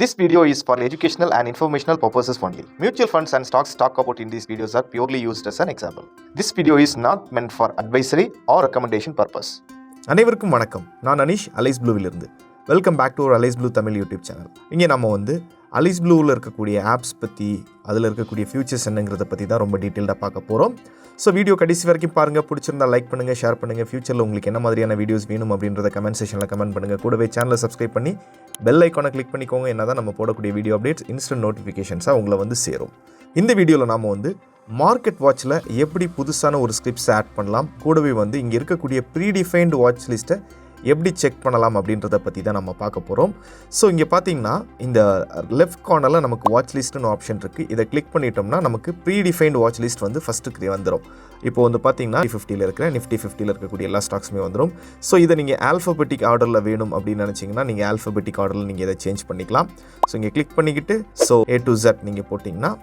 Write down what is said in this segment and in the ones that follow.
This video is for educational and informational purposes only. Mutual funds and stocks talked about in these videos are purely used as an example. This video is not meant for advisory or recommendation purpose. அனைவருக்கும் வணக்கம். நான் Anish aliceblue welcome back to ஒரு aliceblue Tamil YouTube channel. இங்கே நம்ம aliceblue இருக்கக்கூடிய apps பற்றி அதில் இருக்கக்கூடிய ஃபியூச்சர்ஸ் என்னங்கிறத பற்றி தான் ரொம்ப டீட்டெயில்டாக பார்க்க போகிறோம். ஸோ வீடியோ கடைசி வரைக்கும் பாருங்கள். பிடிச்சிருந்தா லைக் பண்ணுங்கள், ஷேர் பண்ணுங்கள். ஃபியூச்சரில் உங்களுக்கு என்ன மாதிரியான வீடியோஸ் வேணும் அப்படின்றத கமெண்ட் செக்ஷனில் கமெண்ட் பண்ணுங்கள். கூடவே சேனலை சப்ஸ்கிரைப் பண்ணி பெல் ஐக்கானை கிளிக் பண்ணிக்கோங்க. என்ன தான் நம்ம போடக்கூடிய வீடியோ அப்டேட்ஸ் இன்ஸ்டன்ட் நோட்டிஃபிகேஷன்ஸாக உங்களை சேரும். இந்த வீடியோவில் நாம் மார்க்கெட் வாட்சில் எப்படி புதுசான ஒரு ஸ்கிரிப்ட்ஸ் ஆட் பண்ணலாம், கூடவே இங்கே இருக்கக்கூடிய ப்ரீடிஃபைன்டு வாட்ச் லிஸ்ட்டை எப்படி செக் பண்ணலாம் அப்படின்றத பற்றி தான் நம்ம பார்க்க போகிறோம். ஸோ இங்கே பார்த்தீங்கன்னா இந்த லெஃப்ட் கார்னரில் நமக்கு வாட்ச் லிஸ்ட்டுன்னு ஆப்ஷன் இருக்குது. இதை கிளிக் பண்ணிட்டோம்னா நமக்கு ப்ரீடிஃபைன்டு வாட்ச் லிஸ்ட் ஃபஸ்ட்டு வந்துடும். இப்போ பார்த்தீங்கன்னா நிஃப்டி 50 இருக்கக்கூடிய எல்லா ஸ்டாக்ஸுமே வந்துடும். ஸோ இதை நீங்கள் ஆல்ஃபபெட்டிக் ஆர்டரில் வேணும் அப்படின்னு நினச்சிங்கன்னா நீங்கள் ஆல்ஃபபெட்டிக் ஆர்டரில் நீங்கள் இதை சேஞ்ச் பண்ணிக்கலாம். ஸோ இங்கே கிளிக் பண்ணிக்கிட்டு ஸோ A to Z நீங்கள் போட்டிங்கன்னா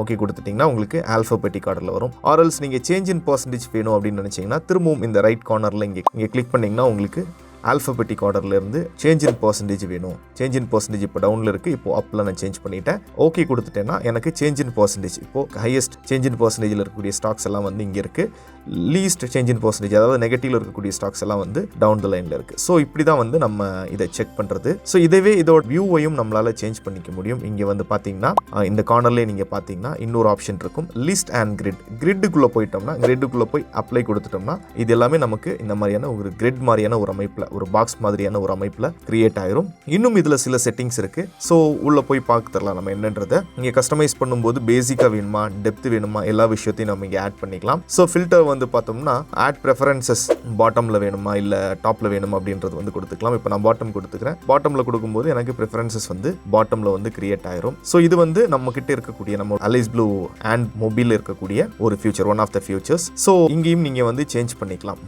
ஓகே கொடுத்துட்டிங்கன்னா உங்களுக்கு ஆல்ஃபபெட்டிக் ஆர்டரில் வரும். ஆர்எல்ஸ் நீங்கள் சேஞ்ச் இன் பர்சன்டேஜ் வேணும் அப்படின்னு நினச்சிங்கன்னா திரும்பவும் இந்த ரைட் கார்னரில் இங்கே கிளிக் பண்ணிங்கன்னா உங்களுக்கு ஆல்ஃபபெட்டிக் ஆர்டர்லேருந்து சேஞ்ச் இன் பர்சன்டேஜ் வேணும். சேஞ்ச் இன் பர்சன்டேஜ் இப்போ டவுனில் இருக்குது. இப்போ அப்பில் நான் சேஞ்ச் பண்ணிவிட்டேன். ஓகே கொடுத்துட்டேன்னா எனக்கு சேஞ்ச் இன் பர்சன்டேஜ் இப்போது ஹையஸ்ட் சேஞ்ச் இன் பர்சன்டேஜில் இருக்கக்கூடிய ஸ்டாக்ஸ் எல்லாம் இங்கே இருக்குது. லீஸ்ட் சேஞ்ச் இன் பர்சன்டேஜ் அதாவது நெகட்டிவில் இருக்கக்கூடிய ஸ்டாக்ஸ் எல்லாம் டவுன் த லைனில் இருக்குது. ஸோ இப்படி தான் நம்ம இதை செக் பண்ணுறது. ஸோ இதவே இதோட வியூவையும் நம்மளால் சேஞ்ச் பண்ணிக்க முடியும். இங்கே பார்த்தீங்கன்னா இந்த கார்னர்லேயே நீங்கள் பார்த்தீங்கன்னா இன்னொரு ஆப்ஷன் இருக்கும், லிஸ்ட் அண்ட் கிரிட்டுக்குள்ளே போயிட்டோம்னா கிரிட்டுக்குள்ளே போய் அப்ளை கொடுத்துட்டோம்னா இது எல்லாமே நமக்கு இந்த மாதிரியான ஒரு கிரிட் மாதிரியான ஒரு அமைப்பில் ஒரு பாக்ஸ் மாதிரியான ஒரு அமைப்பில் கிரியேட் ஆயிரும். இன்னும் இதில் சில செட்டிங்ஸ் இருக்குது. ஸோ உள்ளே போய் பார்த்துடலாம் நம்ம என்னன்றதை. இங்கே கஸ்டமைஸ் பண்ணும்போது பேசிக்காக வேணுமா, டெப்த் வேணுமா, எல்லா விஷயத்தையும் நம்ம இங்கே ஆட் பண்ணிக்கலாம். ஸோ ஃபில்டர் பார்த்தோம்னா ஆட் ப்ரெஃபரன்சஸ் பாட்டமில் வேணுமா இல்லை டாப்பில் வேணுமா அப்படின்றது கொடுத்துக்கலாம். இப்போ நான் பாட்டம் கொடுத்துக்கிறேன். பாட்டமில் கொடுக்கும்போது எனக்கு ப்ரெஃபரன்சஸ் பாட்டமில் கிரியேட் ஆயிரும். ஸோ இது நம்ம கிட்ட இருக்கக்கூடிய நம்ம aliceblue antmobi இருக்கக்கூடிய ஒரு future, one of the futures. So இங்கேயும் நீங்கள் சேஞ்ச் பண்ணிக்கலாம்.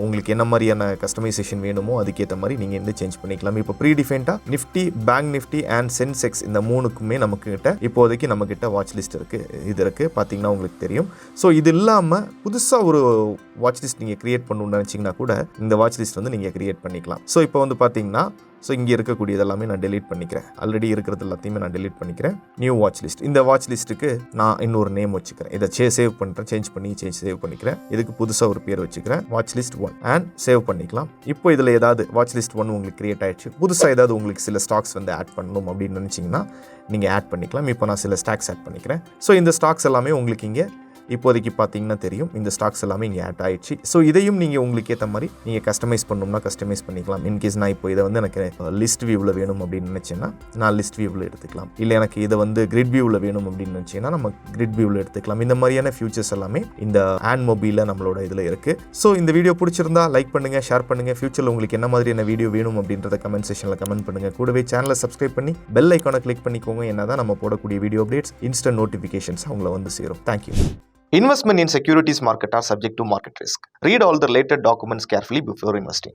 உங்களுக்கு என்ன மாதிரியான கஸ்டமைசேஷன் வேணுமோ அதுக்கேற்ற மாதிரி நீங்கள் சேஞ்ச் பண்ணிக்கலாம். இப்போ ப்ரீடிஃபைன்டாக Nifty, bank Nifty and Sensex இந்த மூணுக்குமே இப்போதைக்கு நம்ம கிட்ட வாட்ச் லிஸ்ட் இருக்குது. பார்த்தீங்கன்னா உங்களுக்கு தெரியும். ஸோ இது இல்லாமல் புதுசாக ஒரு வாட்ச் லிஸ்ட் நீங்கள் கிரியேட் பண்ணணும்னு நினச்சிங்கன்னா கூட இந்த வாட்ச் லிஸ்ட் நீங்கள் கிரியேட் பண்ணிக்கலாம். ஸோ இப்போ பார்த்தீங்கன்னா ஸோ இங்கே இருக்கக்கூடியது எல்லாமே நான் டெலீட் பண்ணிக்கிறேன். ஆல்ரெடி இருக்கிறது எல்லாத்தையுமே நான் டெலீட் பண்ணிக்கிறேன். நியூ வாட்ச் லிஸ்ட், இந்த வாட்ச் லிஸ்ட்டுக்கு நான் இன்னொரு நேம் வச்சுக்கிறேன். இதை சேவ் பண்ணுறேன், சேவ் பண்ணிக்கிறேன். இதுக்கு புதுசாக ஒரு பேர் வச்சுக்கிறேன், வாட்ச் லிஸ்ட் 1 அண்ட் சேவ் பண்ணிக்கலாம். இப்போ இதில் ஏதாவது வாட்ச் லிஸ்ட் 1 உங்களுக்கு கிரியேட் ஆயிடுச்சு. புதுசாக ஏதாவது உங்களுக்கு சில ஸ்டாக்ஸ் ஆட் பண்ணணும் அப்படின்னு நினச்சிங்கன்னா நீங்கள் ஆட் பண்ணிக்கலாம். இப்போ நான் சில ஸ்டாக்ஸ் ஆட் பண்ணிக்கிறேன். ஸோ இந்த ஸ்டாக்ஸ் எல்லாமே உங்களுக்கு இங்கே இப்போதைக்கு பார்த்தீங்கன்னா தெரியும். இந்த ஸ்டாக்ஸ் எல்லாமே இங்கே ஆட் ஆயிடுச்சு. ஸோ இதையும் நீங்கள் உங்களுக்கு ஏற்ற மாதிரி நீங்கள் கஸ்டமைஸ் பண்ணணும்னா கஸ்டமைஸ் பண்ணிக்கலாம். இன்கேஸ் நான் இப்போ இதை எனக்கு லிஸ்ட் வியூவில் வேணும் அப்படின்னு நினச்சேன்னா நான் லிஸ்ட் வியூவில் எடுத்துக்கலாம். இல்லை எனக்கு இதை கிரிட் வியூவில் வேணும் அப்படின்னு நினச்சேன்னா நம்ம கிரிட் வியூவில் எடுத்துக்கலாம். இந்த மாதிரியான ஃபியூச்சர்ஸ் எல்லாமே இந்த antmobiயில் நம்மளோட இதில் இருக்குது. ஸோ இந்த வீடியோ பிடிச்சிருந்தா லைக் பண்ணுங்கள், ஷேர் பண்ணுங்கள். ஃபியூச்சரில் உங்களுக்கு என்ன மாதிரியான வீடியோ வேணும் அப்படின்றத கமெண்ட் செக்ஷனில் கமெண்ட் பண்ணுங்கள். கூடவே சேனலை சப்ஸ்கிரைப் பண்ணி பெல் ஐக்கானை கிளிக் பண்ணிக்கோங்க. என்ன தான் நம்ம போடக்கூடிய வீடியோ அப்டேட்ஸ் இன்ஸ்டன்ட் நோட்டிஃபிகேஷன்ஸ் அவங்கள சேரும். Thank you. Investment in securities market are subject to market risk. Read all the related documents carefully before investing.